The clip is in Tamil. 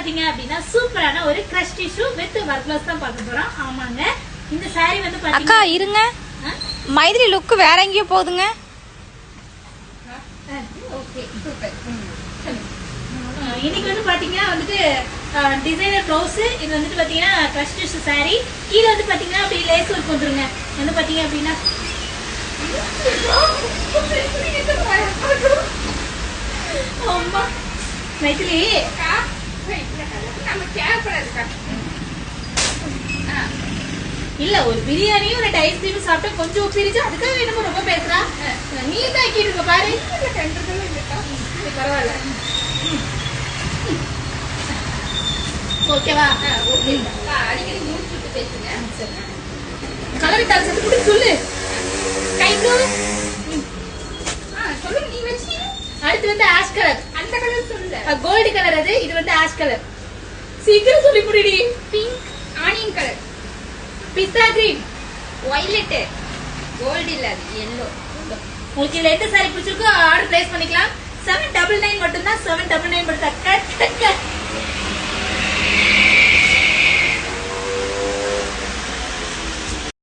பாத்தீங்க அப்படின்னா சூப்பரான ஒரு crush tissue with work blouse தான் பார்க்க போறோம். ஆமாங்க, இந்த சாரி வந்து அக்கா இருங்க, மைதிலி லுக் வேற எங்கேயோ போகுதுங்க. இன்னைக்கு வந்து பாத்தீங்கன்னா வந்துட்டு டிசைனர் பிளவுஸ், இது வந்துட்டு பாத்தீங்கன்னா கிரஷ் டிஷ்யூ சாரி. கீழே வந்து பாத்தீங்கன்னா அப்படி லேஸ் ஒர்க் வந்துருங்க. வந்து பாத்தீங்க அப்படின்னா அம்மா மைதிலி இல்ல, ஒரு பிரியாணியும் ஒரு ஐஸ்கிரீம் சாப்பிட்டா கொஞ்சம் உப்பிரிச்சு அதுக்காக என்னமோ ரொம்ப பேசுறா. நீ தான் ஆக்கிட்டு பாரு. பரவாயில்ல, ஓகேவா? அடிக்கடி முடிச்சுட்டு பேசுங்க. கலர் கால்சத்து கூட சொல்லு. கைக்கு சொல்லுங்க, நீ வச்சு. அடுத்து வந்து ஆஷ் கலர். அந்த கலர் சொல்லு. கோல்டு கலர் அது. இது வந்து ஆஷ் கலர். சீக்கிரம் சொல்லி புடிடி. பிங்க், ஆனியன் கலர், பிஸ்தா கிரீன், வயலட், கோல்டு இல்ல அது yellow. உங்களுக்கு இதுல எந்த சாரி பிடிச்சிருக்கோ ஆர்டர் பிளேஸ் பண்ணிக்கலாம். 799 மட்டும் தான். 799 மட்டும்.